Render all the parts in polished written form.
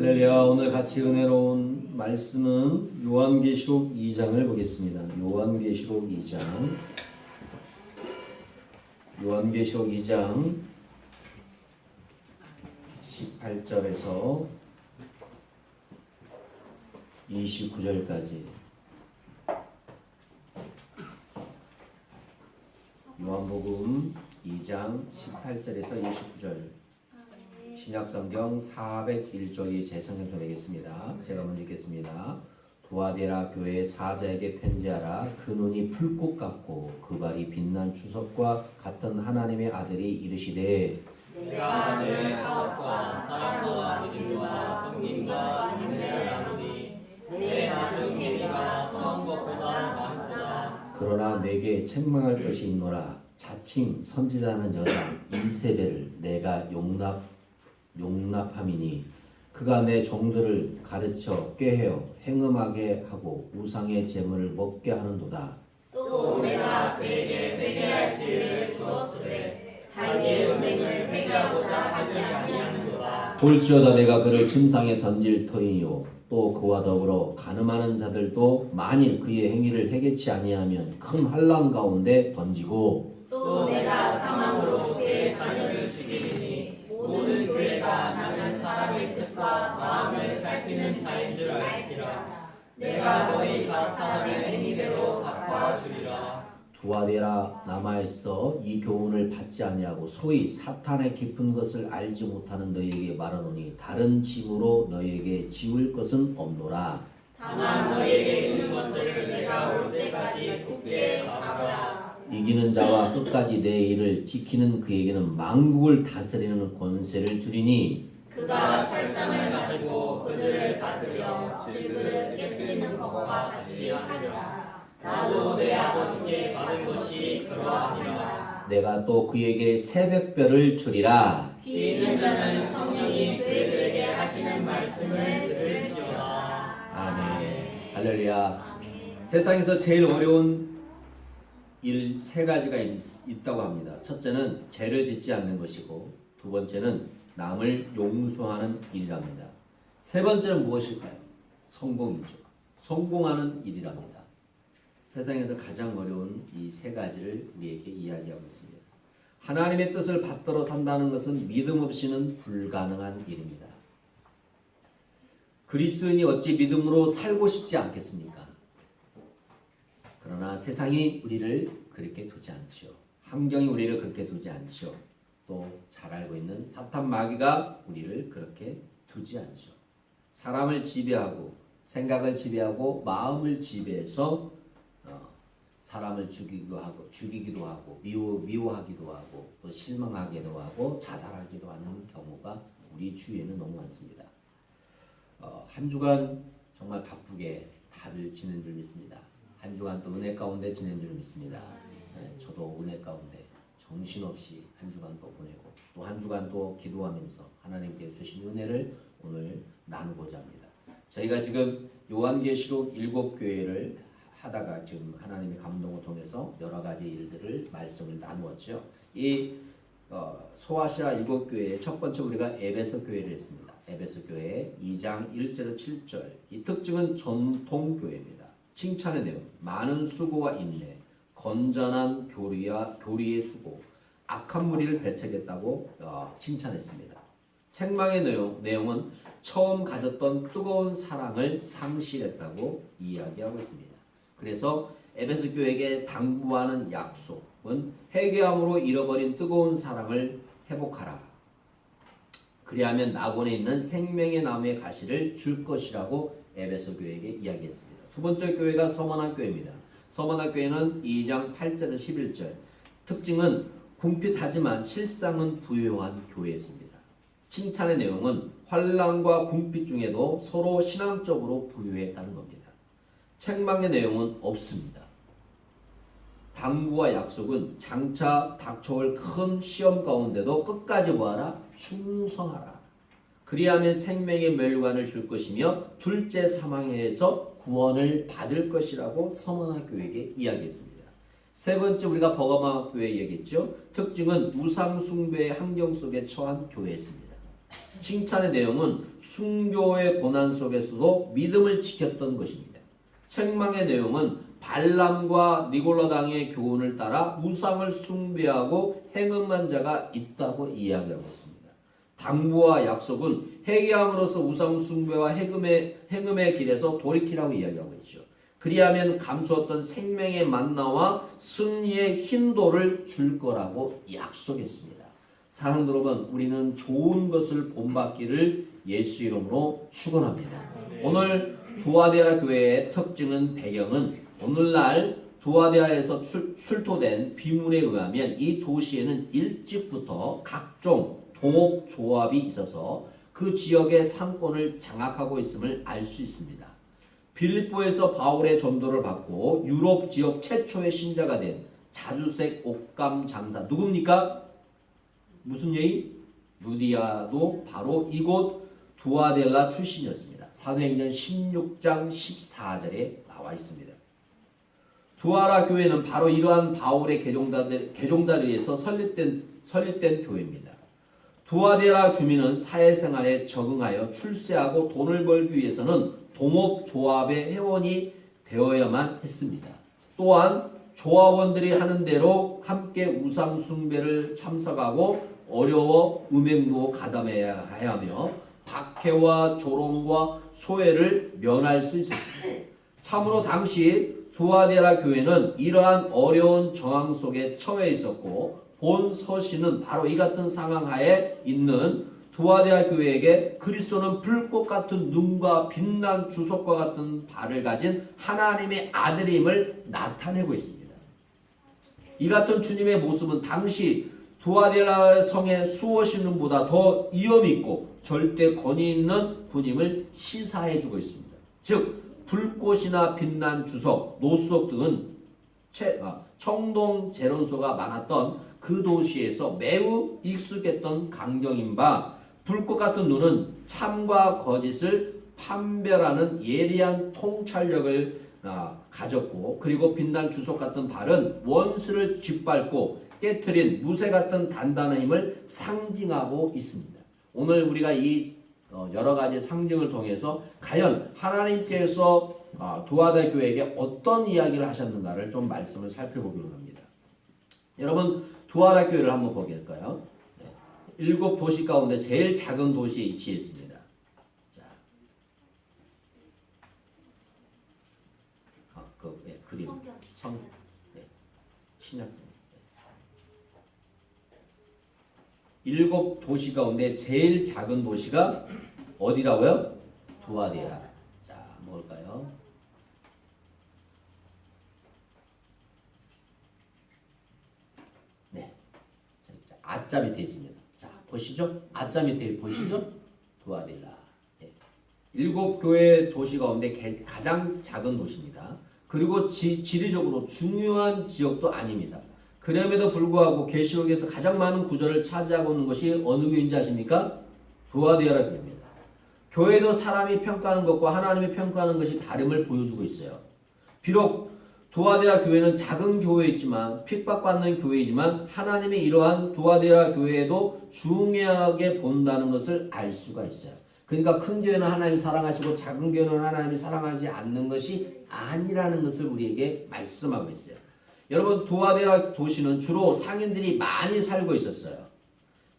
할렐루야. 오늘 같이 은혜로운 말씀은 요한계시록 2장을 보겠습니다. 요한계시록 2장 18절에서 29절까지 요한복음 2장 18절에서 29절 신약성경 401쪽이 제 성경표 되겠습니다. 제가 먼저 읽겠습니다. 도아데라 교회 사자에게 편지하라. 그 눈이 풀꽃 같고 그 발이 빛난 주석과 같은 하나님의 아들이 이르시되 내가 내 사업과 사랑과 믿음과 섬김과 인내를 아노니 내 나중 예리가 처음 것보다 많도다. 그러나 내게 책망할 것이 있노라. 자칭 선지자는 여자 이세벨 내가 용납함이니 그가 내 종들을 가르쳐 꾀해어 행음하게 하고 우상의 제물을 먹게 하는도다. 또 내가 그에게 회개할 기회를 주었으되 자기의 은행을 회개하고자 하지 아니하는도다. 볼지어다 내가 그를 침상에 던질 터이요 또 그와 더불어 가늠하는 자들도 만일 그의 행위를 해결치 아니하면 큰 환난 가운데 던지고 또 내가 사망으로 그의 자녀를 죽이리니 모든 교회가 나는 사람의 뜻과 마음을 살피는 자인 줄 알지라. 내가 너희 각 사람의 행위대로 갚아주리라. 두아데라 남아있어 이 교훈을 받지 아니하고 소위 사탄의 깊은 것을 알지 못하는 너희에게 말하노니 다른 짐으로 너희에게 지울 것은 없노라. 다만 너희에게 있는 것을 내가 올 때까지 굳게 잡으라. 이기는 자와 끝까지 내 일을 지키는 그에게는 만국을 다스리는 권세를 주리니 그가 철장을 가지고 그들을 다스려 질그릇 깨뜨리는 것과 같이 하리라. 나도 내 아버지께 받은 것이 그러하니라. 내가 또 그에게 새벽별을 주리라. 귀 있는 자는 성령이 그들에게 하시는 말씀을 들을지어다. 아멘. 할렐루야. 세상에서 제일 어려운 일 세 가지가 있다고 합니다. 첫째는 죄를 짓지 않는 것이고 두 번째는 남을 용서하는 일이랍니다. 세 번째는 무엇일까요? 성공이죠. 성공하는 일이랍니다. 세상에서 가장 어려운 이 세 가지를 우리에게 이야기하고 있습니다. 하나님의 뜻을 받들어 산다는 것은 믿음 없이는 불가능한 일입니다. 그리스도인이 어찌 믿음으로 살고 싶지 않겠습니까? 그러나 세상이 우리를 그렇게 두지 않지요. 환경이 우리를 그렇게 두지 않지요. 또 잘 알고 있는 사탄 마귀가 우리를 그렇게 두지 않지요. 사람을 지배하고 생각을 지배하고 마음을 지배해서 사람을 죽이기도 하고 미워하기도 하고 또 실망하기도 하고 자살하기도 하는 경우가 우리 주위에는 너무 많습니다. 한 주간 정말 바쁘게 다들 지낸 줄 믿습니다. 한 주간 또 은혜 가운데 지낸 줄 믿습니다. 네, 저도 은혜 가운데 정신없이 한 주간 또 보내고 또 한 주간 또 기도하면서 하나님께 주신 은혜를 오늘 나누고자 합니다. 저희가 지금 요한계시록 7교회를 하다가 지금 하나님의 감동을 통해서 여러 가지 일들을 말씀을 나누었죠. 이 소아시아 7교회의 첫 번째 우리가 에베소 교회를 했습니다. 에베소 교회 2장 1절에서 7절. 이 특징은 전통교회입니다. 칭찬의 내용, 많은 수고와 인내, 건전한 교리의 수고, 악한 무리를 배척했다고 칭찬했습니다. 책망의 내용은 처음 가졌던 뜨거운 사랑을 상실했다고 이야기하고 있습니다. 그래서 에베소 교회에게 당부하는 약속은 회개함으로 잃어버린 뜨거운 사랑을 회복하라. 그리하면 낙원에 있는 생명의 나무의 가시를 줄 것이라고 에베소 교회에게 이야기했습니다. 두 번째 교회가 서머나 교회입니다. 서머나 교회는 2장 8절에서 11절. 특징은 궁핍하지만 실상은 부유한 교회였습니다. 칭찬의 내용은 환난과 궁핍 중에도 서로 신앙적으로 부유했다는 겁니다. 책망의 내용은 없습니다. 당부와 약속은 장차 닥쳐올 큰 시험 가운데도 끝까지 뭐하라? 충성하라. 그리하면 생명의 멸관을 줄 것이며 둘째 사망해에서 구원을 받을 것이라고 서머나 교회에게 이야기했습니다. 세 번째 우리가 버가마 교회 얘기했죠. 특징은 우상 숭배의 환경 속에 처한 교회였습니다. 칭찬의 내용은 순교의 고난 속에서도 믿음을 지켰던 것입니다. 책망의 내용은 발람과 니골라당의 교훈을 따라 우상을 숭배하고 행음한 자가 있다고 이야기하고 있습니다. 당부와 약속은 회개함으로써 우상 숭배와 행음의 길에서 돌이키라고 이야기하고 있죠. 그리하면 감추었던 생명의 만나와 승리의 흰돌을 줄 거라고 약속했습니다. 사랑들 여러분, 우리는 좋은 것을 본받기를 예수 이름으로 축원합니다. 오늘 두아데아 교회의 특징은 배경은 오늘날 두아데아에서 출토된 비문에 의하면 이 도시에는 일찍부터 각종 동업조합이 있어서 그 지역의 상권을 장악하고 있음을 알 수 있습니다. 빌립보에서 바울의 전도를 받고 유럽 지역 최초의 신자가 된 자주색 옷감 장사 누굽니까? 무슨 여인? 루디아도 바로 이곳 두아델라 출신이었습니다. 사도행전 16장 14절에 나와 있습니다. 두아라 교회는 바로 이러한 바울의 개종자들에 의해서 설립된 교회입니다. 두아데라 주민은 사회생활에 적응하여 출세하고 돈을 벌기 위해서는 동업조합의 회원이 되어야만 했습니다. 또한 조합원들이 하는 대로 함께 우상숭배를 참석하고 어려워 음행도 가담해야 하며 박해와 조롱과 소외를 면할 수 있었습니다. 참으로 당시 두아데라 교회는 이러한 어려운 정황 속에 처해 있었고 본 서신은 바로 이 같은 상황 하에 있는 두아데아 교회에게 그리스도는 불꽃 같은 눈과 빛난 주석과 같은 발을 가진 하나님의 아들임을 나타내고 있습니다. 이 같은 주님의 모습은 당시 두아데라 성의 수호신 분보다 더 위엄있고 절대 권위 있는 분임을 시사해주고 있습니다. 즉 불꽃이나 빛난 주석, 노석 등은 청동 재론소가 많았던 그 도시에서 매우 익숙했던 광경인 바 불꽃 같은 눈은 참과 거짓을 판별하는 예리한 통찰력을 가졌고 그리고 빛난 주석 같은 발은 원수를 짓밟고 깨트린 무쇠 같은 단단한 힘을 상징하고 있습니다. 오늘 우리가 이 여러 가지 상징을 통해서 과연 하나님께서 두아데아 교회에게 어떤 이야기를 하셨는가를 좀 말씀을 살펴보기로 합니다. 여러분 두아데아 교회를 한번 보겠까요? 7도시 가운데 제일 작은 도시에 위치해 있습니다. 자, 그림, 신약. 7도시 가운데 제일 작은 도시가 어디라고요? 두아데아. 자, 뭘까요? 네, 아자 밑에 있습니다. 자, 보시죠? 아자 밑에 보시죠? 두아데아. 네. 7교회 도시 가운데 가장 작은 도시입니다. 그리고 지리적으로 중요한 지역도 아닙니다. 그럼에도 불구하고 계시록에서 가장 많은 구절을 차지하고 있는 것이 어느 교회인지 아십니까? 두아데아라 교회입니다. 교회도 사람이 평가하는 것과 하나님이 평가하는 것이 다름을 보여주고 있어요. 비록 두아데아 교회는 작은 교회이지만 핍박받는 교회이지만 하나님이 이러한 두아데아 교회에도 중요하게 본다는 것을 알 수가 있어요. 그러니까 큰 교회는 하나님 사랑하시고 작은 교회는 하나님이 사랑하지 않는 것이 아니라는 것을 우리에게 말씀하고 있어요. 여러분 두아데아 도시는 주로 상인들이 많이 살고 있었어요.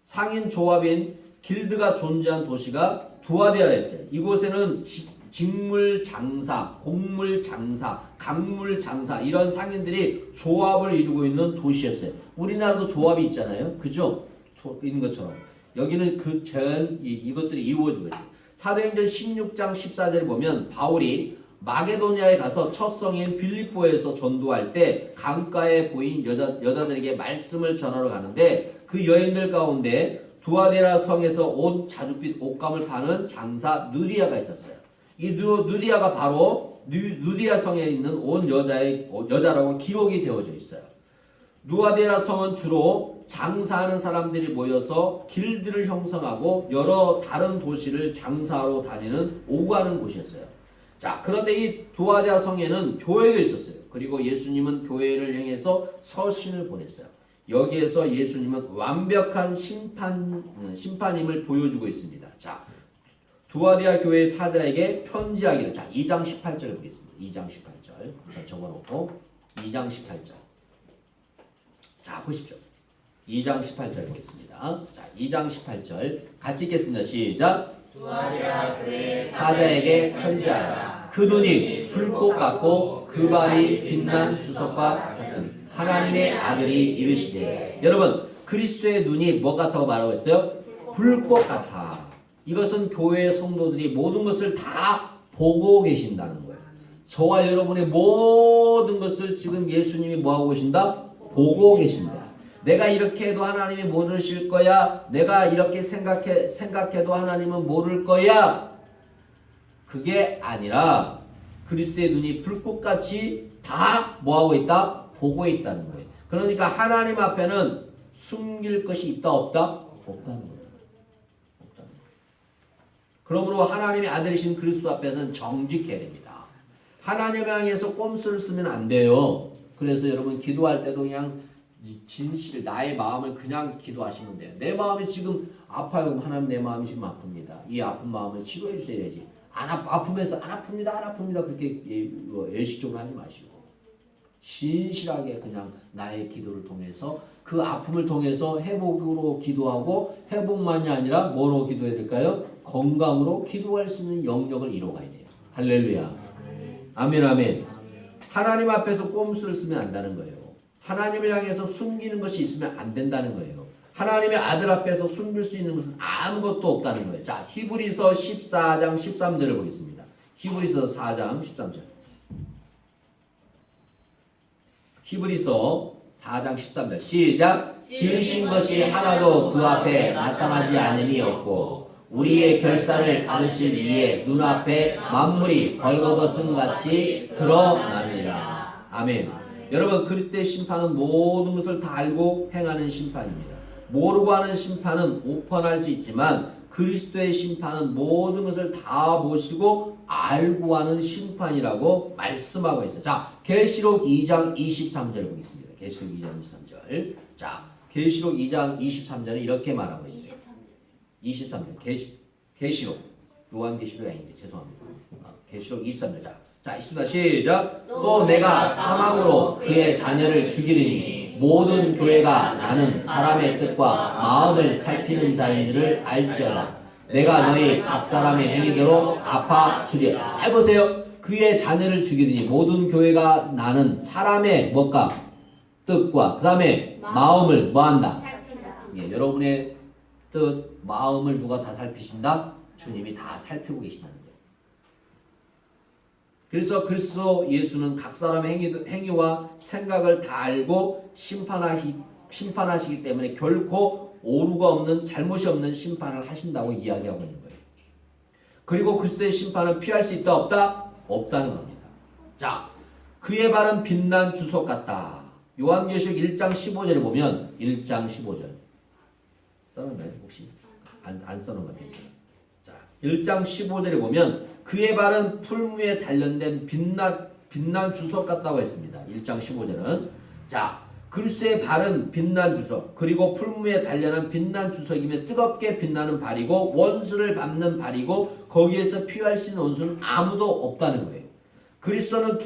상인 조합인 길드가 존재한 도시가 두아데아였어요. 이곳에는 직물 장사, 곡물 장사, 강물 장사 이런 상인들이 조합을 이루고 있는 도시였어요. 우리나라도 조합이 있잖아요. 그죠? 있는 것처럼. 여기는 이것들이 이루어지고 있어요. 사도행전 16장 14절에 보면 바울이 마게도니아에 가서 첫 성인 빌립보에서 전도할 때 강가에 보인 여자들에게 말씀을 전하러 가는데 그 여인들 가운데 두아데라 성에서 온 자줏빛 옷감을 파는 장사 누디아가 있었어요. 이 누디아가 바로 누디아 성에 있는 온 여자라고 기록이 되어져 있어요. 두아데라 성은 주로 장사하는 사람들이 모여서 길드를 형성하고 여러 다른 도시를 장사하러 다니는 오가는 곳이었어요. 자, 그런데 이 두아데아 성에는 교회가 있었어요. 그리고 예수님은 교회를 향해서 서신을 보냈어요. 여기에서 예수님은 완벽한 심판임을 보여주고 있습니다. 자, 두아디아 교회 사자에게 편지하기를. 자, 2장 18절을 보겠습니다. 2장 18절. 우선 적어놓고 2장 18절. 자, 보십시오. 2장 18절 보겠습니다. 자, 2장 18절 같이 읽겠습니다. 시작. 두아디아 교회 사자에게 편지하라. 그 눈이 불꽃 같고 그 발이 빛난 주석과 같은 하나님의 아들이 이르시되. 여러분, 그리스도의 눈이 뭐 같다고 말하고 있어요? 불꽃 같아. 이것은 교회의 성도들이 모든 것을 다 보고 계신다는 거예요. 저와 여러분의 모든 것을 지금 예수님이 뭐하고 계신다? 보고 계신다. 내가 이렇게 해도 하나님이 모르실 거야. 내가 이렇게 생각해도 하나님은 모를 거야. 그게 아니라 그리스도의 눈이 불꽃같이 다 뭐하고 있다? 보고 있다는 거예요. 그러니까 하나님 앞에는 숨길 것이 있다 없다? 없다는 거예요. 없다는 거예요. 그러므로 하나님의 아들이신 그리스도 앞에는 정직해야 됩니다. 하나님 향해서 꼼수를 쓰면 안 돼요. 그래서 여러분 기도할 때도 그냥 진실, 나의 마음을 그냥 기도하시면 돼요. 내 마음이 지금 아파요. 하나님 내 마음이 지금 아픕니다. 이 아픈 마음을 치료해 주셔야지. 아프면서 안 아픕니다. 그렇게 예식적으로 하지 마시고 신실하게 그냥 나의 기도를 통해서 그 아픔을 통해서 회복으로 기도하고 회복만이 아니라 뭐로 기도해야 될까요? 건강으로 기도할 수 있는 영역을 이뤄가야 돼요. 할렐루야. 아멘 아멘. 하나님 앞에서 꼼수를 쓰면 안 된다는 거예요. 하나님을 향해서 숨기는 것이 있으면 안 된다는 거예요. 하나님의 아들 앞에서 숨길 수 있는 것은 아무것도 없다는 거예요. 자, 히브리서 14장 13절을 보겠습니다. 히브리서 4장 13절. 히브리서 4장 13절 시작. 지으신 것이 하나도 그 앞에 나타나지 않음이 없고 우리의 결산을 받으실 이에 눈앞에 만물이 벌거벗은 같이 드러나느니라. 아멘. 여러분, 그리스도의 심판은 모든 것을 다 알고 행하는 심판입니다. 모르고 하는 심판은 오픈할 수 있지만 그리스도의 심판은 모든 것을 다 보시고 알고 하는 심판이라고 말씀하고 있어요. 자, 계시록 2장 23절을 보겠습니다. 계시록 2장 23절. 자, 계시록 2장 23절은 이렇게 말하고 있어요. 23절. 계시록. 요한계시록이 아닌데 죄송합니다. 계시록 23절. 자, 있습니다. 시작. 또 내가 사망으로 그의 자녀를 죽이리니 모든 교회가 나는 사람의 뜻과 마음을 살피는 자인 줄을 알지어다. 내가 너희 각 사람의 행위대로 갚아주리라. 잘 보세요. 그의 자녀를 죽이리니 모든 교회가 나는 사람의 뭐가? 뜻과 그 다음에 마음을 뭐한다? 예, 여러분의 뜻, 마음을 누가 다 살피신다? 주님이 다 살피고 계시다는 거예요. 그래서 그리스도 예수는 각 사람의 행위와 생각을 다 알고 심판하시기 때문에 결코 오류가 없는 잘못이 없는 심판을 하신다고 이야기하고 있는 거예요. 그리고 그리스도의 심판은 피할 수 있다 없다? 없다는 겁니다. 자, 그의 발은 빛난 주석 같다. 요한계시록 1장 15절에 보면 1장 15절 써놨나요? 혹시? 안 써놓은 것 같아요. 자, 1장 15절에 보면 그의 발은 풀무에 단련된 빛난 주석 같다고 했습니다. 1장 15절은 자, 그리스도의 발은 빛난 주석 그리고 풀무에 단련한 빛난 주석이면 뜨겁게 빛나는 발이고 원수를 밟는 발이고 거기에서 피할 수 있는 원수는 아무도 없다는 거예요. 그리스도는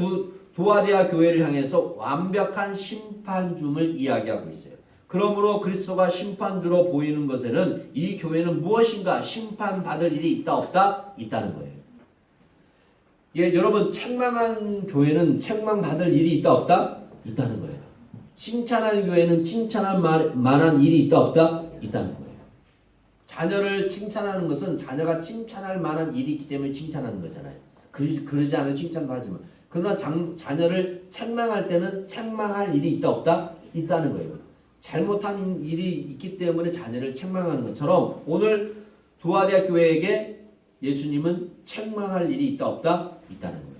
두아디아 교회를 향해서 완벽한 심판줌을 이야기하고 있어요. 그러므로 그리스도가 심판주로 보이는 것에는 이 교회는 무엇인가 심판받을 일이 있다 없다? 있다는 거예요. 예, 여러분 책망한 교회는 책망받을 일이 있다 없다? 있다는 거예요. 칭찬하는 교회는 칭찬할 만한 일이 있다 없다? 있다는 거예요. 자녀를 칭찬하는 것은 자녀가 칭찬할 만한 일이 있기 때문에 칭찬하는 거잖아요. 그러지 않은 칭찬도 하지만 그러나 자녀를 책망할 때는 책망할 일이 있다 없다? 있다는 거예요. 잘못한 일이 있기 때문에 자녀를 책망하는 것처럼 오늘 두아디아 교회에게 예수님은 책망할 일이 있다 없다? 있다는 거예요.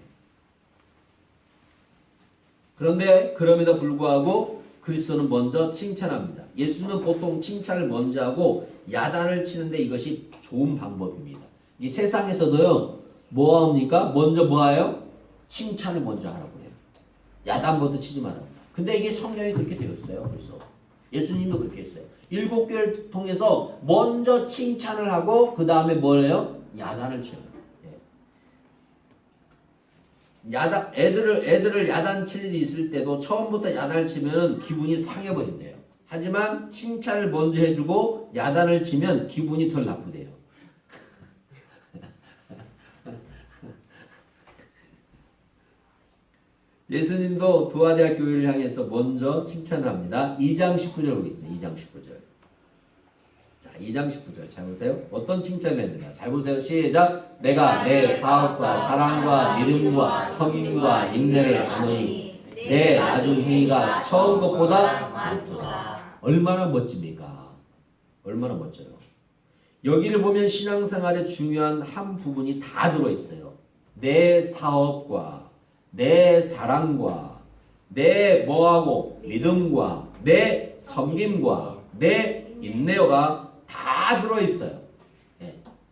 그런데 그럼에도 불구하고 그리스도는 먼저 칭찬합니다. 예수는 보통 칭찬을 먼저 하고 야단을 치는데 이것이 좋은 방법입니다. 이 세상에서도요, 뭐 합니까? 먼저 뭐 해요? 칭찬을 먼저 하라고 해요. 야단부터 치지 마라. 근데 이게 성경이 그렇게 되어 있어요. 그래서 예수님도 그렇게 했어요. 7교회를 통해서 먼저 칭찬을 하고 그 다음에 뭘 해요? 야단을 쳐요. 애들을 야단칠 일이 있을 때도 처음부터 야단을 치면 기분이 상해버린대요. 하지만 칭찬을 먼저 해주고 야단을 치면 기분이 덜 나쁘대요. 예수님도 두아디아 교회를 향해서 먼저 칭찬을 합니다. 2장 19절 보겠습니다. 2장 19절. 자, 2장 19절 잘 보세요. 어떤 칭찬을 했는가? 잘 보세요. 시작. 내가 내 사업과 사랑과 믿음과 섬김과 인내를 아노니 내 나중 행위가 처음 것보다 많도다. 얼마나 멋집니까? 얼마나 멋져요. 여기를 보면 신앙생활에 중요한 한 부분이 다 들어있어요. 내 사업과 내 사랑과 내 뭐하고 믿음과 내 섬김과 내 인내가 다 들어있어요.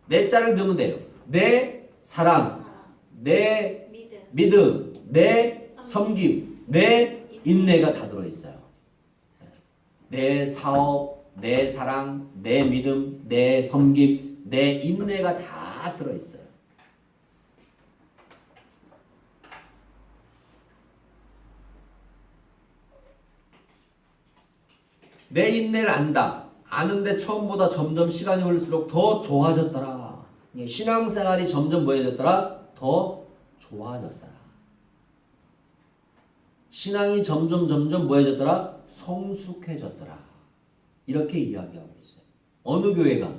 내 자를 넣으면 돼요. 내 사랑, 내 믿음, 내 섬김, 내 인내가 다 들어있어요. 내 사업, 내 사랑, 내 믿음, 내 섬김, 내 인내가 다 들어있어요. 내 인내를 안다. 아는데 처음보다 점점 시간이 흐를수록 더 좋아졌더라. 신앙생활이 점점 뭐해졌더라? 더 좋아졌더라. 신앙이 점점 뭐해졌더라? 성숙해졌더라. 이렇게 이야기하고 있어요. 어느 교회가?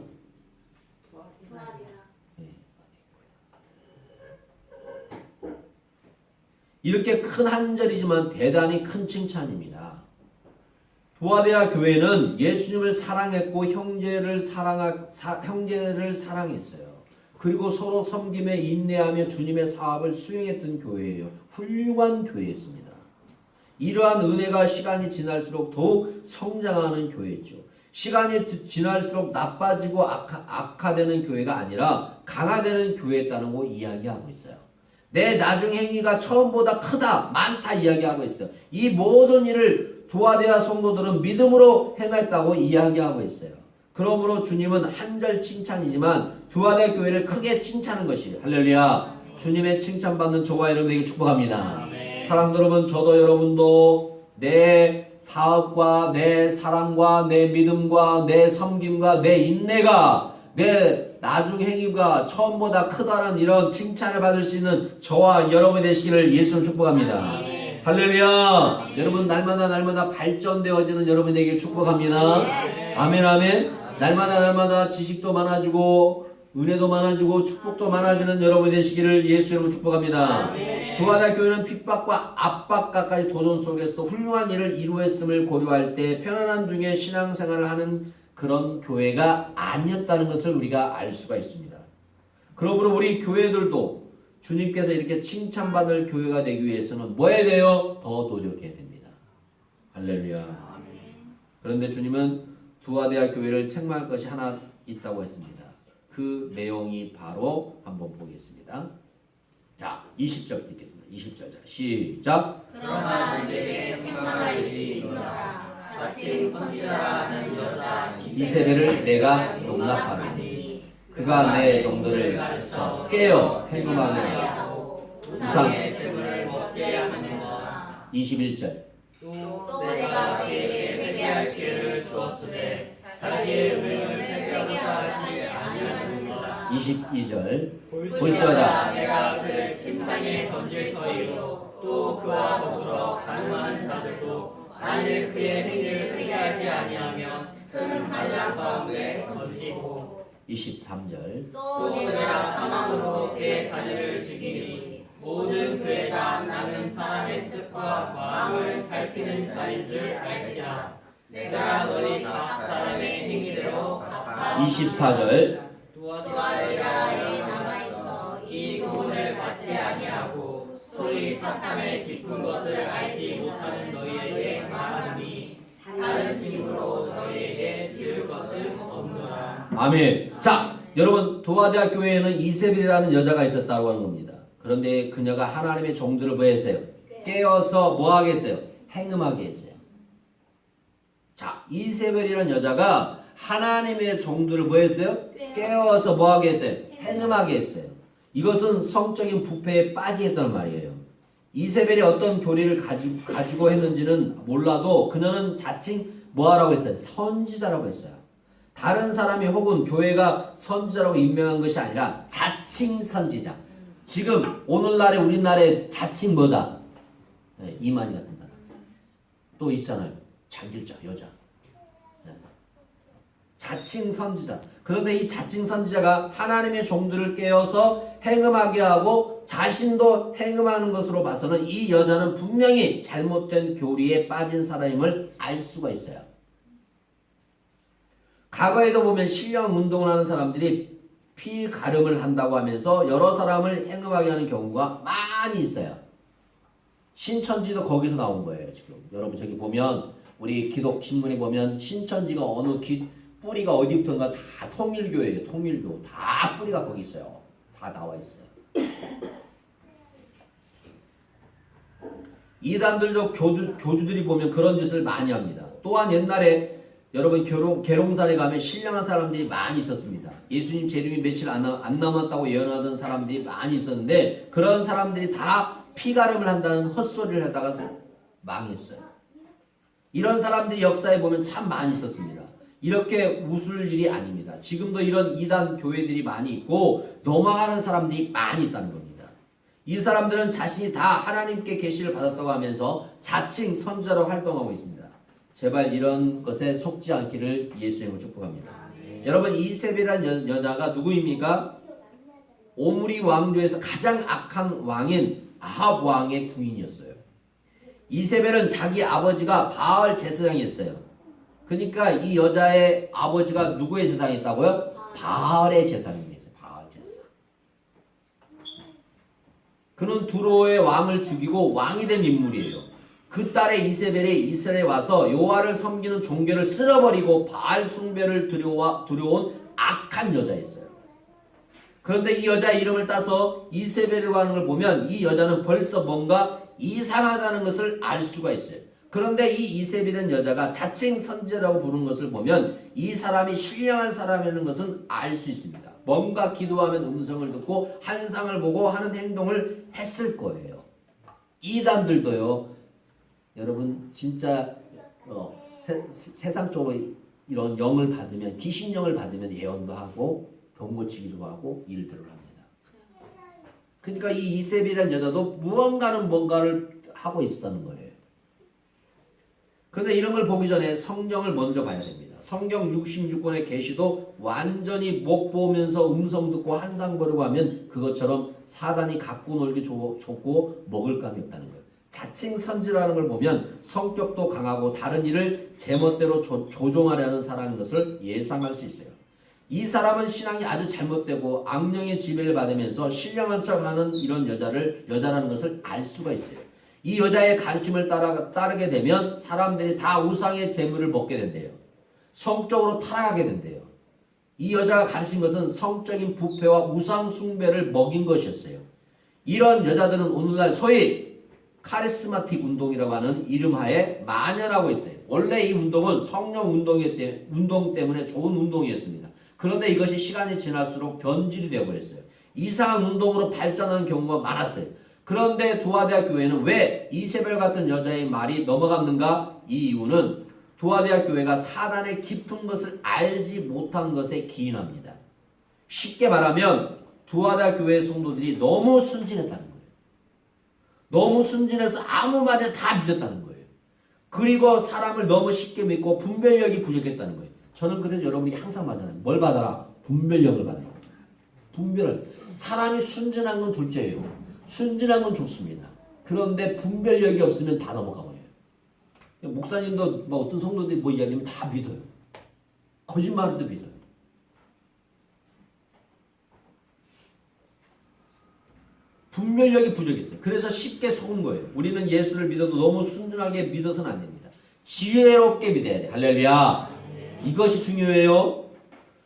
이렇게 큰 한 절이지만 대단히 큰 칭찬입니다. 두아디아 교회는 예수님을 사랑했고 형제를 사랑했어요. 그리고 서로 섬김에 인내하며 주님의 사업을 수행했던 교회예요. 훌륭한 교회였습니다. 이러한 은혜가 시간이 지날수록 더욱 성장하는 교회죠. 시간이 지날수록 나빠지고 악화되는 교회가 아니라 강화되는 교회였다는 거 이야기하고 있어요. 내 나중 행위가 처음보다 크다, 많다 이야기하고 있어요. 이 모든 일을 두아디아 성도들은 믿음으로 행했다고 이야기하고 있어요. 그러므로 주님은 한 절 칭찬이지만 두아디아 교회를 크게 칭찬한 것이에요. 할렐루야. 주님의 칭찬받는 저와 여러분에게 축복합니다. 사랑하는 여러분, 저도 여러분도 내 사업과 내 사랑과 내 믿음과 내 섬김과 내 인내가 내 나중 행위가 처음보다 크다는 이런 칭찬을 받을 수 있는 저와 여러분이 되시기를 예수님 축복합니다. 할렐루야. 여러분 날마다 발전되어지는 여러분에게 축복합니다. 아멘 아멘. 날마다 지식도 많아지고 은혜도 많아지고 축복도 많아지는 여러분이 되시기를 예수 이름으로 축복합니다. 두아디아 교회는 핍박과 압박까지 도전 속에서도 훌륭한 일을 이루었음을 고려할 때 편안한 중에 신앙생활을 하는 그런 교회가 아니었다는 것을 우리가 알 수가 있습니다. 그러므로 우리 교회들도 주님께서 이렇게 칭찬받을 교회가 되기 위해서는 뭐 해야 돼요? 더 노력해야 됩니다. 할렐루야. 그런데 주님은 두아디아 교회를 책망할 것이 하나 있다고 했습니다. 그 내용이 바로 한번 보겠습니다. 자, 20절 읽겠습니다. 20절 시작. 그러나 내게 책망할 일이 있노라. 자칭 선지자라 하는 여자 이세벨을 내가 용납하리니 그가 내 정도를 가르쳐 깨어 행음하게 하고 우상의 재물을 먹게 하는도다. 21절 또 내가 그에게 회개할 기회를 주었으되 자기의 은행을 회개하고자 하지 아니하는도다. 22절 볼지어다 내가 그를 침상에 던질 터이요 또 그와 더불어 간음하는 자들도 만일 그의 행위를 회개하지 아니하면 큰 한량 가운데 던지고 23절 또 내가 사망으로 그의 자녀를 죽이니 모든 교회가 나는 사람의 뜻과 마음을 살피는 자인 줄 알지라. 내가 너희 각 사람의 행위대로 갚아. 24절 두아디아에 남아있어 이 교훈을 받지 아니하고 소위 사탄의 깊은 것을 알지 못하는 너희에게 말하노니 다른 짐으로 너희에게 지을 것은 없노라. 아멘. 자, 여러분 두아디아 교회에는 이세벨이라는 여자가 있었다고 하는 겁니다. 그런데 그녀가 하나님의 종들을 뭐 했어요? 깨어서 뭐 하게 했어요? 행음하게 했어요. 자, 이세벨이라는 여자가 하나님의 종들을 뭐 했어요? 깨워서 뭐 하게 했어요? 행음하게 했어요. 이것은 성적인 부패에 빠지겠다는 말이에요. 이세벨이 어떤 교리를 가지고 했는지는 몰라도 그녀는 자칭 뭐 하라고 했어요? 선지자라고 했어요. 다른 사람이 혹은 교회가 선지자라고 임명한 것이 아니라 자칭 선지자. 지금 오늘날에 우리나라의 자칭 뭐다? 네, 이만희 같은 사람. 또 있잖아요. 장길자 여자. 네. 자칭 선지자. 그런데 이 자칭 선지자가 하나님의 종들을 깨워서 행음하게 하고 자신도 행음하는 것으로 봐서는 이 여자는 분명히 잘못된 교리에 빠진 사람임을 알 수가 있어요. 과거에도 보면 신령 운동을 하는 사람들이 피 가름을 한다고 하면서 여러 사람을 행음하게 하는 경우가 많이 있어요. 신천지도 거기서 나온 거예요. 지금 여러분 저기 보면 우리 기독 신문에 보면 신천지가 어느 뿌리가 어디부터인가 다 통일교예요. 통일교 다 뿌리가 거기 있어요. 다 나와 있어요. 이단들도 교주들이 보면 그런 짓을 많이 합니다. 또한 옛날에 여러분 계룡산에 가면 신령한 사람들이 많이 있었습니다. 예수님 재림이 며칠 안 남았다고 예언하던 사람들이 많이 있었는데 그런 사람들이 다 피가름을 한다는 헛소리를 하다가 망했어요. 이런 사람들이 역사에 보면 참 많이 있었습니다. 이렇게 웃을 일이 아닙니다. 지금도 이런 이단 교회들이 많이 있고 넘어가는 사람들이 많이 있다는 겁니다. 이 사람들은 자신이 다 하나님께 계시를 받았다고 하면서 자칭 선지자로 활동하고 있습니다. 제발 이런 것에 속지 않기를 예수님을 축복합니다. 여러분 이세벨이라는 여자가 누구입니까? 오므리 왕조에서 가장 악한 왕인 아합 왕의 부인이었어요. 이세벨은 자기 아버지가 바알 제사장이었어요. 그러니까 이 여자의 아버지가 누구의 제사장이었다고요? 바알의 제사장이었어요. 바알 제사장. 그는 두로의 왕을 죽이고 왕이 된 인물이에요. 그 딸의 이세벨이 이스라엘에 와서 여호와를 섬기는 종교를 쓸어버리고 바알 숭배를 들여온 악한 여자였어요. 그런데 이 여자의 이름을 따서 이세벨이라고 하는 걸 보면 이 여자는 벌써 뭔가 이상하다는 것을 알 수가 있어요. 그런데 이 이세벨이라는 여자가 자칭 선지자라고 부르는 것을 보면 이 사람이 신령한 사람이라는 것은 알 수 있습니다. 뭔가 기도하면 음성을 듣고 환상을 보고 하는 행동을 했을 거예요. 이단들도요. 여러분 진짜 세상적으로 이런 영을 받으면 귀신영을 받으면 예언도 하고 병고치기도 하고 일들을 합니다. 그러니까 이 이세벨이라는 여자도 뭔가를 하고 있었다는 거예요. 그런데 이런 걸 보기 전에 성경을 먼저 봐야 됩니다. 성경 66권의 계시도 완전히 못 보면서 음성 듣고 환상 보려고 하면 그것처럼 사단이 갖고 놀기 좋고 먹을 감이 없다는 거예요. 자칭 선지라는 걸 보면 성격도 강하고 다른 일을 제멋대로 조종하려는 사람인 것을 예상할 수 있어요. 이 사람은 신앙이 아주 잘못되고 악령의 지배를 받으면서 신령한 척하는 이런 여자라는 것을 알 수가 있어요. 이 여자의 가르침을 따르게 되면 사람들이 다 우상의 재물을 먹게 된대요. 성적으로 타락하게 된대요. 이 여자가 가르친 것은 성적인 부패와 우상 숭배를 먹인 것이었어요. 이런 여자들은 오늘날 소위 카리스마틱 운동이라고 하는 이름하에 만연하고 있대요. 원래 이 운동은 성령 운동 때문에 좋은 운동이었습니다. 그런데 이것이 시간이 지날수록 변질이 되어버렸어요. 이상한 운동으로 발전하는 경우가 많았어요. 그런데 두아대학 교회는 왜 이세벨 같은 여자의 말이 넘어갔는가? 이 이유는 두아대학 교회가 사단의 깊은 것을 알지 못한 것에 기인합니다. 쉽게 말하면 두아대학 교회 성도들이 너무 순진했다는 거예요. 너무 순진해서 아무 말이나 다 믿었다는 거예요. 그리고 사람을 너무 쉽게 믿고 분별력이 부족했다는 거예요. 저는 그래서 여러분이 항상 말하잖아요. 뭘 받아라? 분별력을 받아라. 분별을. 사람이 순진한 건 둘째예요. 순진한 건 좋습니다. 그런데 분별력이 없으면 다 넘어가 버려요. 목사님도 어떤 성도들이 뭐 이야기하면 다 믿어요. 거짓말도 믿어요. 분별력이 부족했어요. 그래서 쉽게 속은 거예요. 우리는 예수를 믿어도 너무 순진하게 믿어서는 안 됩니다. 지혜롭게 믿어야 돼. 할렐루야. 이것이 중요해요.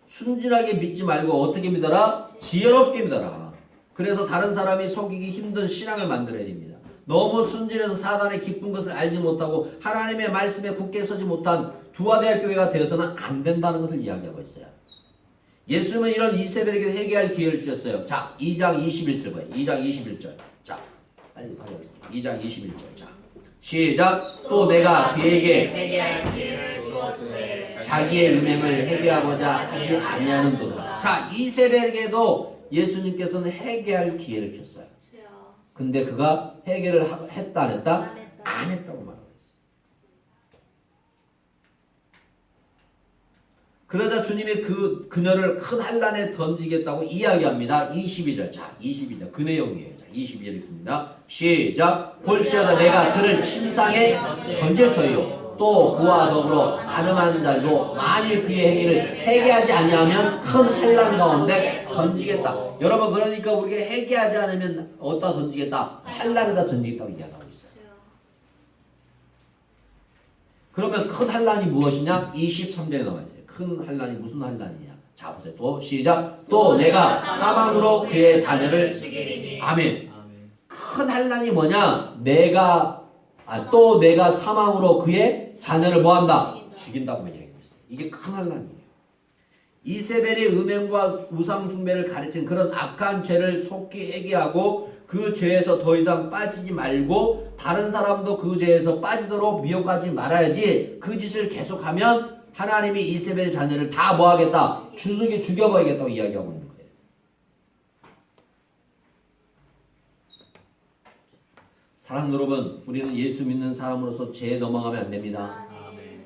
순진하게 믿지 말고 어떻게 믿어라? 지혜롭게 믿어라. 그래서 다른 사람이 속이기 힘든 신앙을 만들어야 됩니다. 너무 순진해서 사단의 기쁜 것을 알지 못하고 하나님의 말씀에 굳게 서지 못한 두아대학교회가 되어서는 안 된다는 것을 이야기하고 있어요. 예수님은 이런 이세벨에게 회개할 기회를 주셨어요. 자, 2장 21절 봐요. 2장 21절. 자, 빨리 가겠습니다. 2장 21절. 자, 시작. 또 내가 그에게 회개할 기회를 주었으되 자기의 음행을 회개하고자 하지 아니하는도다. 자, 이세벨에게도 예수님께서는 회개할 기회를 주셨어요. 근데 그가 회개를 했다 안 했다? 안 했다고 말하고 있어요. 그러자 주님이 그녀를 큰 환난에 던지겠다고 이야기합니다. 22절. 자, 22절. 그 내용이에요. 자, 22절 읽습니다. 시작. 볼지어다 내가 그를 침상에 던질 터이요. 또 그와 더불어 가늠한 자도 만일 그의 행위를 회개하지 아니하면 큰 환난 가운데 던지겠다. 여러분 그러니까 우리가 회개하지 않으면 어디다 던지겠다? 환난에다 던지겠다고 이야기하고 있어요. 그러면 큰 환난이 무엇이냐? 23절에 나와 있어요. 큰 환난이 무슨 환난이냐? 자 보세요. 또 시작. 또 내가 사망으로 그의 자녀를 죽이리니. 아멘. 큰 환난이 뭐냐? 또 내가 사망으로 그의 자녀를 뭐한다? 죽인다고 이야기하고 있어요. 이게 큰 환난이에요. 이세벨의 음행과 우상 숭배를 가르친 그런 악한 죄를 속히 회개하고 그 죄에서 더 이상 빠지지 말고 다른 사람도 그 죄에서 빠지도록 미혹하지 말아야지. 그 짓을 계속하면 하나님이 이세벨의 자녀를 다 뭐하겠다? 죽여버리겠다고 이야기하고 있는 거예요. 사랑하는 여러분, 우리는 예수 믿는 사람으로서 죄에 넘어가면 안 됩니다.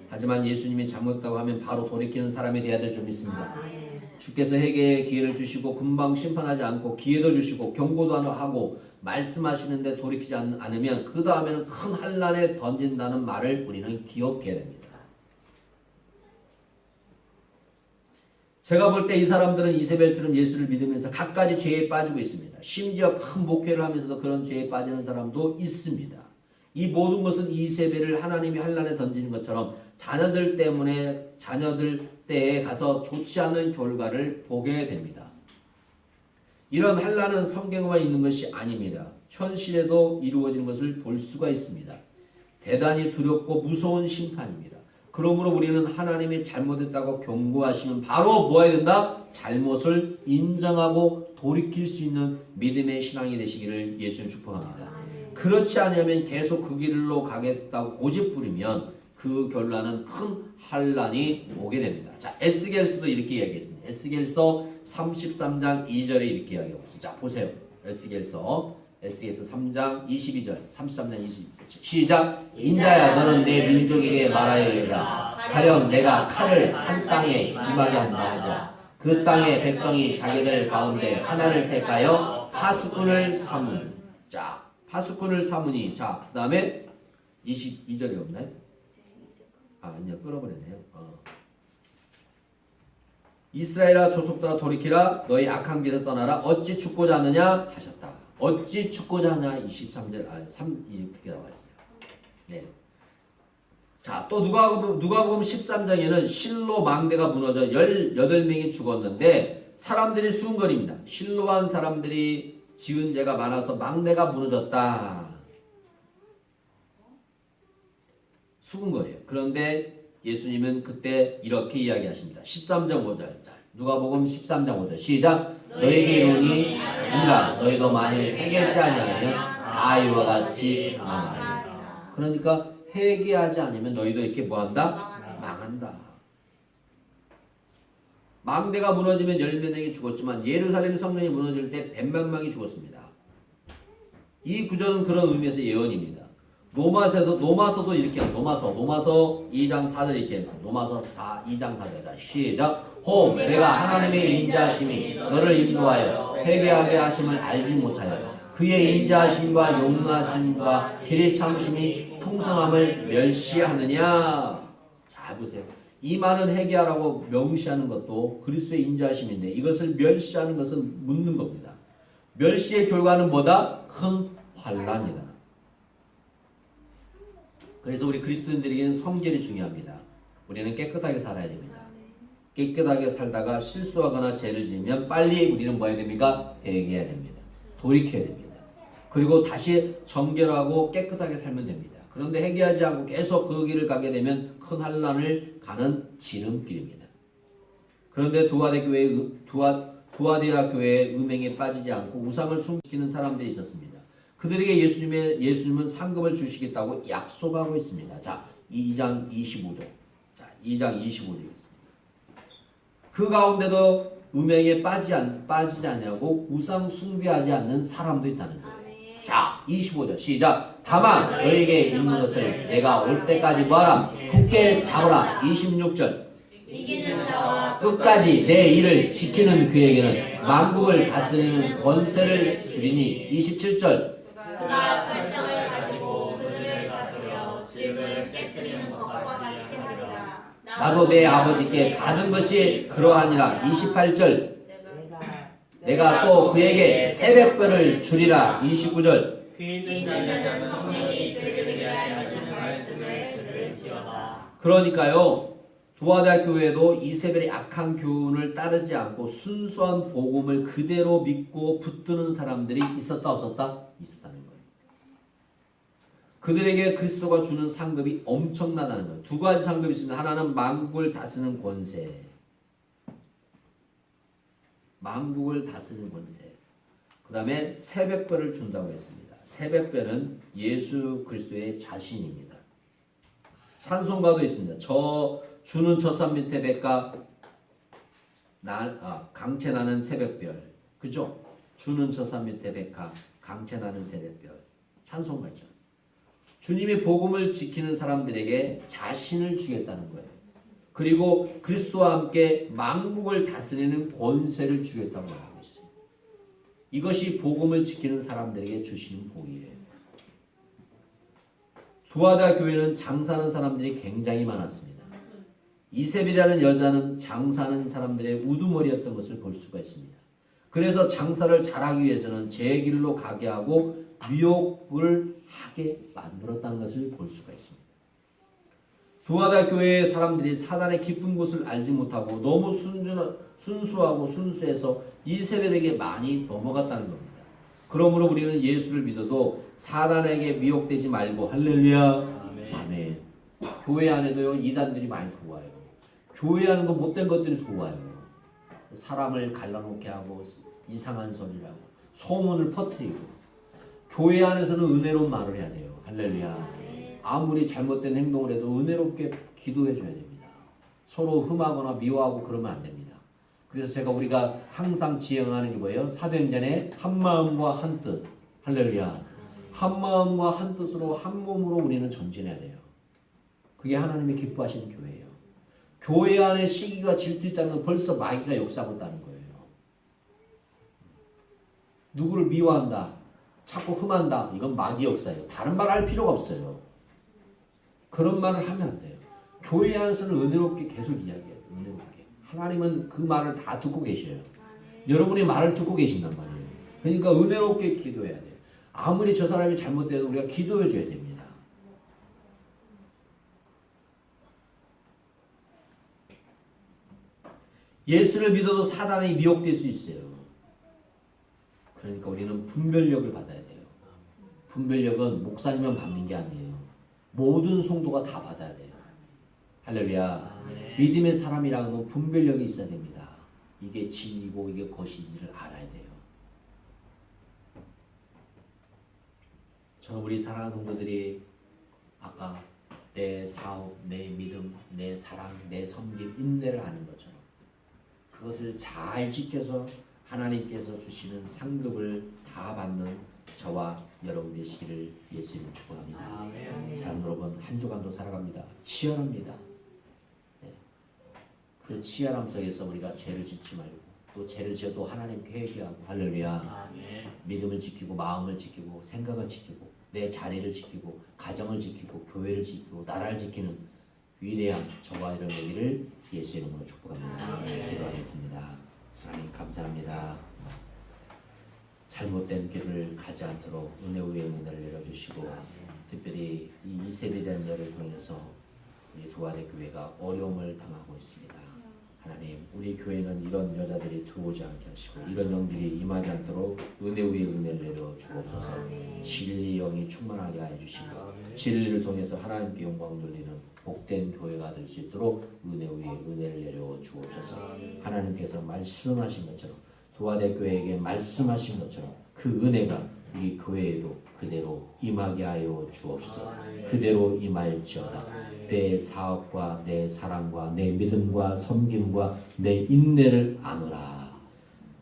하지만 예수님이 잘못했다고 하면 바로 돌이키는 사람이 되어야 될 줄 믿습니다. 주께서 회개의 기회를 주시고 금방 심판하지 않고 기회도 주시고 경고도 하고 말씀하시는데 돌이키지 않으면 그 다음에는 큰 환난에 던진다는 말을 우리는 기억해야 됩니다. 제가 볼 때 이 사람들은 이세벨처럼 예수를 믿으면서 갖가지 죄에 빠지고 있습니다. 심지어 큰 목회를 하면서도 그런 죄에 빠지는 사람도 있습니다. 이 모든 것은 이세벨을 하나님이 환난에 던지는 것처럼 자녀들 때에 가서 좋지 않은 결과를 보게 됩니다. 이런 환난은 성경에만 있는 것이 아닙니다. 현실에도 이루어지는 것을 볼 수가 있습니다. 대단히 두렵고 무서운 심판입니다. 그러므로 우리는 하나님이 잘못했다고 경고하시면 바로 뭐 해야 된다? 잘못을 인정하고 돌이킬 수 있는 믿음의 신앙이 되시기를 예수님 축복합니다. 그렇지 않으면 계속 그 길로 가겠다고 고집부리면 그 결론은 큰 환난이 오게 됩니다. 자, 에스겔서도 이렇게 이야기했습니다. 에스겔서 33장 2절에 이렇게 이야기하고 있습니다. 자, 보세요. 에스겔서 3장 22절, 33장 22절. 시작. 인자야 너는 내 민족에게 말하여라. 가령 내가 칼을 한 땅에 임하게 한다 하자. 그 땅의 백성이 자기들 가운데 하나를 택하여 파수꾼을 삼으니. 자, 파수꾼을 삼으니. 자, 그 다음에 22절이 없나요? 아니요, 끊어버렸네요. 이스라엘아 조속들아 돌이키라. 너희 악한 길을 떠나라. 어찌 죽고자 하느냐 하셨다. 어찌 죽고자 하냐 23절 이렇게 나와 있어요. 네. 자, 또 누가복음 13장에는 실로 망대가 무너져 18명이 죽었는데 사람들이 수군거립니다. 실로한 사람들이 지은 죄가 많아서 망대가 무너졌다. 수군거려요. 그런데 예수님은 그때 이렇게 이야기하십니다. 13장 5절. 자, 누가복음 13장 5절. 시작. 너에게 이르노니 아니라 너희도 만일 회개하지 아니하면 다 이와 같이 망하리라. 그러니까 회개하지 않으면 너희도 이렇게 뭐한다? 망한다. 망대가 무너지면 10명이 죽었지만 예루살렘 성전이 무너질 때 100명이 죽었습니다. 이 구절은 그런 의미에서 예언입니다. 로마서도 이렇게 합니다. 로마서 2장 4절 이렇게 해서 로마서 2장 4절. 시작. 내가 하나님의 인자하심이 너를 인도하여 회개하게 하심을 알지 못하여 그의 인자하심과 용납하심과 길의 참으심이 풍성함을 멸시하느냐. 잘 보세요. 이 말은 회개하라고 명시하는 것도 그리스도의 인자하심인데 이것을 멸시하는 것은 묻는 겁니다. 멸시의 결과는 뭐다? 큰 환난이다. 그래서 우리 그리스도인들에게는 성결이 중요합니다. 우리는 깨끗하게 살아야 됩니다. 깨끗하게 살다가 실수하거나 죄를 지으면 빨리 우리는 뭐 해야 됩니까? 회개해야 됩니다. 돌이켜야 됩니다. 그리고 다시 정결하고 깨끗하게 살면 됩니다. 그런데 회개하지 않고 계속 그 길을 가게 되면 큰 환난을 가는 지름길입니다. 그런데 두아디라 교회의 음행에 빠지지 않고 우상을 숨기는 사람들이 있었습니다. 그들에게 예수님은 상급을 주시겠다고 약속하고 있습니다. 자, 2장 25절. 자, 2장 25절입니다. 그 가운데도 음행에 빠지지 않냐고 우상 숭배하지 않는 사람도 있다는 거예요. 자, 25절 시작. 다만 너에게 있는 것을 내가 올 때까지 뭐하라? 굳게 잡으라. 26절. 이기는 자와 끝까지 내 일을 지키는 그에게는 만국을 다스리는 권세를 주리니. 27절. 그가 철장을 가지고 그들을 다스려 질그를 깨뜨리는 것과 같이 하리라. 나도 내 아버지께 받은 것이 그러하니라. 28절. 내가 또 그에게 새벽별을 주리라. 29절. 귀 있는 자는 성령이 그들에게 하시는 말씀을 들을지어다. 그러니까요, 두아디라 교회도 이세벨의 악한 교훈을 따르지 않고 순수한 복음을 그대로 믿고 붙드는 사람들이 있었다 없었다? 있었다는 거예요. 그들에게 그리스도가 주는 상급이 엄청나다는 거예요. 두 가지 상급이 있습니다. 하나는 만국을 다스리는 권세. 만국을 다스리는 권세. 그 다음에 새벽별을 준다고 했습니다. 새벽별은 예수 그리스도의 자신입니다. 찬송가도 있습니다. 주는 저 산 밑에 백가 강채 나는 새벽별. 그죠? 주는 저 산 밑에 백가 강채 나는 새벽별. 찬송가죠. 주님의 복음을 지키는 사람들에게 자신을 주겠다는 거예요. 그리고 그리스도와 함께 만국을 다스리는 권세를 주겠다고 말하고 있습니다. 이것이 복음을 지키는 사람들에게 주시는 복이에요. 두아디라 교회는 장사하는 사람들이 굉장히 많았습니다. 이세벨이라는 여자는 장사하는 사람들의 우두머리였던 것을 볼 수가 있습니다. 그래서 장사를 잘하기 위해서는 제 길로 가게 하고 미혹을 하게 만들었다는 것을 볼 수가 있습니다. 두아디라 교회의 사람들이 사단의 깊은 곳을 알지 못하고 너무 순수하고 순수해서 이세벨에게 많이 넘어갔다는 겁니다. 그러므로 우리는 예수를 믿어도 사단에게 미혹되지 말고 할렐루야. 아멘. 교회 안에도요 이단들이 많이 들어와요. 교회 하는 거 못된 것들이 들어와요. 사람을 갈라놓게 하고 이상한 소리라고 소문을 퍼뜨리고. 교회 안에서는 은혜로운 말을 해야 돼요. 할렐루야. 아무리 잘못된 행동을 해도 은혜롭게 기도해 줘야 됩니다. 서로 흠하거나 미워하고 그러면 안 됩니다. 그래서 우리가 항상 지향하는 게 뭐예요? 사도행전에 한 마음과 한 뜻. 할렐루야. 한 마음과 한 뜻으로 한 몸으로 우리는 전진해야 돼요. 그게 하나님이 기뻐하시는 교회예요. 교회 안에 시기가 질투 있다는 건 벌써 마귀가 역사하고 있다는 거예요. 누구를 미워한다, 자꾸 흠한다, 이건 마귀 역사예요. 다른 말 할 필요가 없어요. 그런 말을 하면 안 돼요. 교회 안에서는 은혜롭게 계속 이야기해요. 은혜롭게. 하나님은 그 말을 다 듣고 계셔요. 여러분의 말을 듣고 계신단 말이에요. 그러니까 은혜롭게 기도해야 돼요. 아무리 저 사람이 잘못돼도 우리가 기도해 줘야 됩니다. 예수를 믿어도 사단이 미혹될 수 있어요. 그러니까 우리는 분별력을 받아야 돼요. 분별력은 목사님만 받는 게 아니에요. 모든 성도가 다 받아야 돼요. 할렐루야. 믿음의 사람이라는 건 분별력이 있어야 됩니다. 이게 진리고 이게 것인지를 알아야 돼요. 저는 우리 사랑하는 성도들이 아까 내 사업, 내 믿음, 내 사랑, 내 섬김, 인내를 하는 것처럼 그것을 잘 지켜서 하나님께서 주시는 상급을 다 받는 저와 여러분 되시기를 예수님 축복합니다. 사랑 여러분, 한 주간도 살아갑니다. 치열합니다. 네. 그 치열함 속에서 우리가 죄를 짓지 말고 또 죄를 지어도 하나님께 회개하고 할렐루야. 믿음을 지키고 마음을 지키고 생각을 지키고 내 자리를 지키고 가정을 지키고 교회를 지키고 나라를 지키는 위대한 저와 여러분 되기를 예수 이름으로 축복합니다. 기도하겠습니다. 하나님 감사합니다. 잘못된 길을 가지 않도록 은혜 위에 문을 열어주시고 특별히 이 이세벨이라는 여를 통해서 우리 두아디라 교회가 어려움을 당하고 있습니다. 하나님, 우리 교회는 이런 여자들이 들어오지 않게 하시고 이런 영들이 임하지 않도록 은혜 위에 은혜를 내려 주옵소서. 진리 영이 충만하게 해주시고 진리를 통해서 하나님께 영광 돌리는 복된 교회가 될 수 있도록 은혜 위에 은혜를 내려 주옵소서. 하나님께서 말씀하신 것처럼 도화대교회에게 말씀하신 것처럼 그 은혜가 우리 교회에도 그대로 임하게 하여 주옵소서. 그대로 임할지어다. 내 사업과 내 사랑과 내 믿음과 섬김과 내 인내를 아노라.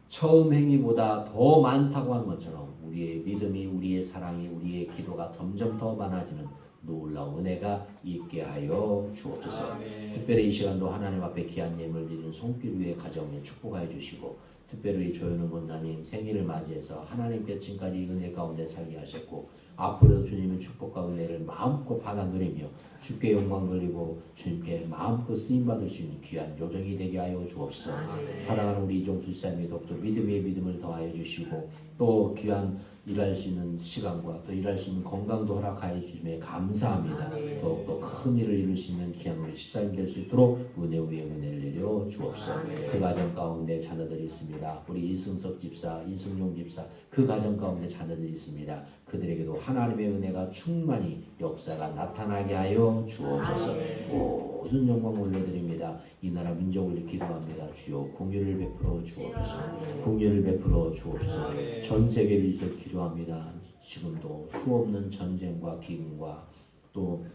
처음 행위보다 더 많다고 한 것처럼 우리의 믿음이, 우리의 사랑이, 우리의 기도가 점점 더 많아지는 놀라운 은혜가 있게 하여 주옵소서. 특별히 이 시간도 하나님 앞에 귀한 예물 드리는 손길 위에 가정에 축복하여 주시고, 특별히 조현우 권사님 생일을 맞이해서 하나님께 지금까지 은혜 가운데 살게 하셨고 앞으로도 주님의 축복과 은혜를 마음껏 받아 누리며 주께 영광 돌리고 주님께 마음껏 쓰임받을 수 있는 귀한 요정이 되게 하여 주옵소서. 사랑하는 우리 이종수 집사님의 더욱더 믿음에 믿음을 더하여 주시고 또 귀한 일할 수 있는 시간과 또 일할 수 있는 건강도 허락하여 주심에 감사합니다. 더욱더 큰 일을 이룰 수 있는 귀한 우리 집사님 될 수 있도록 은혜 위에 은혜를 내려 주옵소서. 그 가정 가운데 자녀들이 있습니다. 우리 이승석 집사, 이승용 집사 그 가정 가운데 자녀들이 있습니다. 그들에게도 하나님의 은혜가 충만히 역사가 나타나게 하여 주옵소서. 모든 영광 올려드립니다. 이 나라 민족을 기도합니다. 주여 공유를 베풀어 주옵소서. 공유를 베풀어 주옵소서. 전 세계를 위해서 기도합니다. 지금도 수없는 전쟁과 기근과 또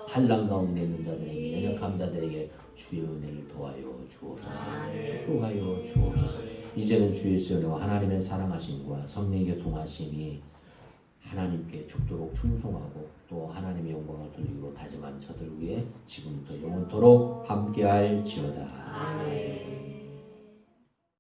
한란 가운데 있는 자들에게, 연약한 자들에게 주의 은혜를 도하여 주옵소서. 축복하여 주옵소서. 이제는 주의 은혜와 하나님의 사랑하심과 성령의 교통하심이 하나님께 죽도록 충성하고 또 하나님의 영광을 돌리기로 다짐한 저들 위해 지금부터 영원토록 함께할지어다. 아멘.